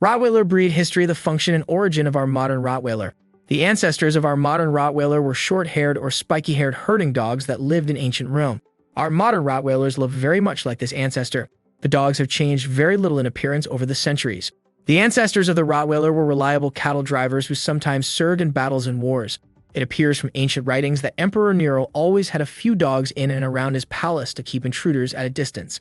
Rottweiler breed history, the function and origin of our modern Rottweiler. The ancestors of our modern Rottweiler were short-haired or spiky-haired herding dogs that lived in ancient Rome. Our modern Rottweilers look very much like this ancestor. The dogs have changed very little in appearance over the centuries. The ancestors of the Rottweiler were reliable cattle drivers who sometimes served in battles and wars. It appears from ancient writings that Emperor Nero always had a few dogs in and around his palace to keep intruders at a distance.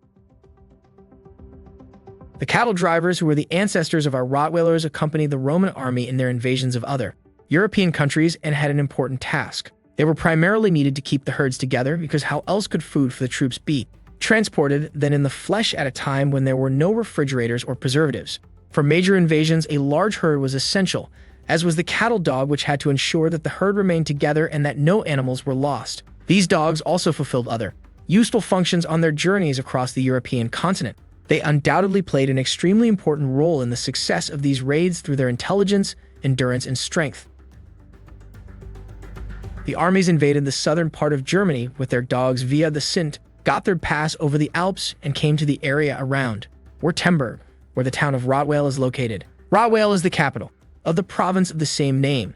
The cattle drivers, who were the ancestors of our Rottweilers, accompanied the Roman army in their invasions of other European countries and had an important task. They were primarily needed to keep the herds together because how else could food for the troops be transported than in the flesh at a time when there were no refrigerators or preservatives? For major invasions, a large herd was essential, as was the cattle dog, which had to ensure that the herd remained together and that no animals were lost. These dogs also fulfilled other useful functions on their journeys across the European continent. They undoubtedly played an extremely important role in the success of these raids through their intelligence, endurance, and strength. The armies invaded the southern part of Germany with their dogs via the Sint, Gotthard Pass over the Alps, and came to the area around Württemberg, where the town of Rottweil is located. Rottweil is the capital of the province of the same name.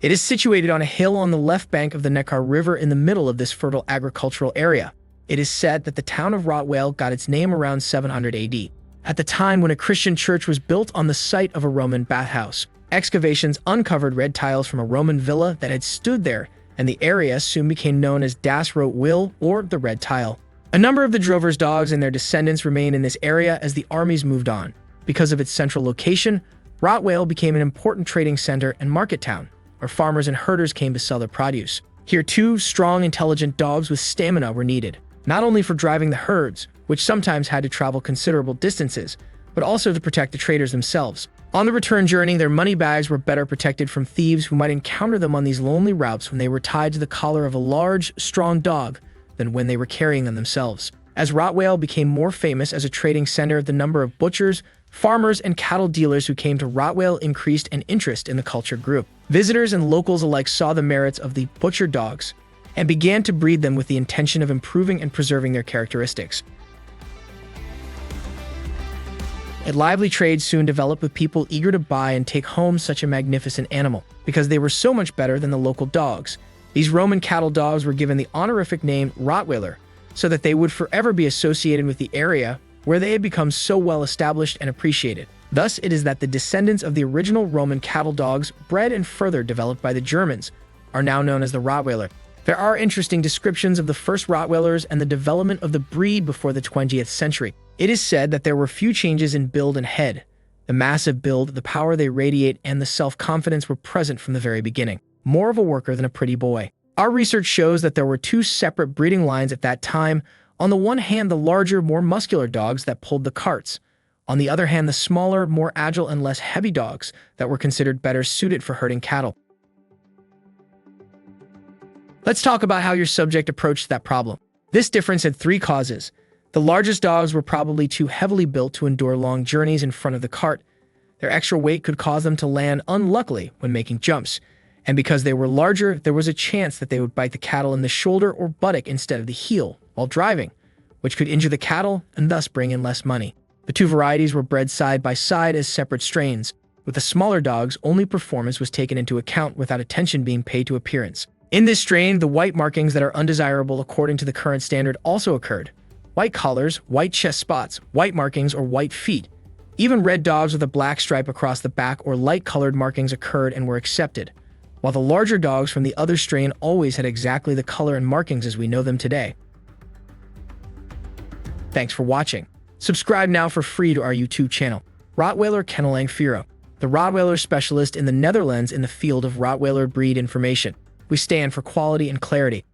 It is situated on a hill on the left bank of the Neckar River in the middle of this fertile agricultural area. It is said that the town of Rottweil got its name around 700 AD, at the time when a Christian church was built on the site of a Roman bathhouse. Excavations uncovered red tiles from a Roman villa that had stood there, and the area soon became known as Das Rottweil, or the Red Tile. A number of the drovers' dogs and their descendants remained in this area as the armies moved on. Because of its central location, Rottweil became an important trading center and market town, where farmers and herders came to sell their produce. Here, too, strong, intelligent dogs with stamina were needed, not only for driving the herds, which sometimes had to travel considerable distances, but also to protect the traders themselves. On the return journey, their money bags were better protected from thieves who might encounter them on these lonely routes when they were tied to the collar of a large, strong dog than when they were carrying them themselves. As Rottweil became more famous as a trading center, the number of butchers, farmers, and cattle dealers who came to Rottweil increased, and interest in the culture grew. Visitors and locals alike saw the merits of the butcher dogs and began to breed them with the intention of improving and preserving their characteristics. A lively trade soon developed, with people eager to buy and take home such a magnificent animal, because they were so much better than the local dogs. These Roman cattle dogs were given the honorific name Rottweiler, so that they would forever be associated with the area where they had become so well established and appreciated. Thus, it is that the descendants of the original Roman cattle dogs, bred and further developed by the Germans, are now known as the Rottweiler. There are interesting descriptions of the first Rottweilers and the development of the breed before the 20th century. It is said that there were few changes in build and head. The massive build, the power they radiate, and the self-confidence were present from the very beginning. More of a worker than a pretty boy. Our research shows that there were two separate breeding lines at that time. On the one hand, the larger, more muscular dogs that pulled the carts. On the other hand, the smaller, more agile, and less heavy dogs that were considered better suited for herding cattle. Let's talk about how your subject approached that problem. This difference had three causes. The largest dogs were probably too heavily built to endure long journeys in front of the cart. Their extra weight could cause them to land unluckily when making jumps. And because they were larger, there was a chance that they would bite the cattle in the shoulder or buttock instead of the heel while driving, which could injure the cattle and thus bring in less money. The two varieties were bred side by side as separate strains. With the smaller dogs, only performance was taken into account without attention being paid to appearance. In this strain, the white markings that are undesirable according to the current standard also occurred. White collars, white chest spots, white markings, or white feet. Even red dogs with a black stripe across the back or light-colored markings occurred and were accepted, while the larger dogs from the other strain always had exactly the color and markings as we know them today. Thanks for watching. Subscribe now for free to our YouTube channel, Rottweiler Kennel Angfiero, the Rottweiler specialist in the Netherlands in the field of Rottweiler breed information. We stand for quality and clarity.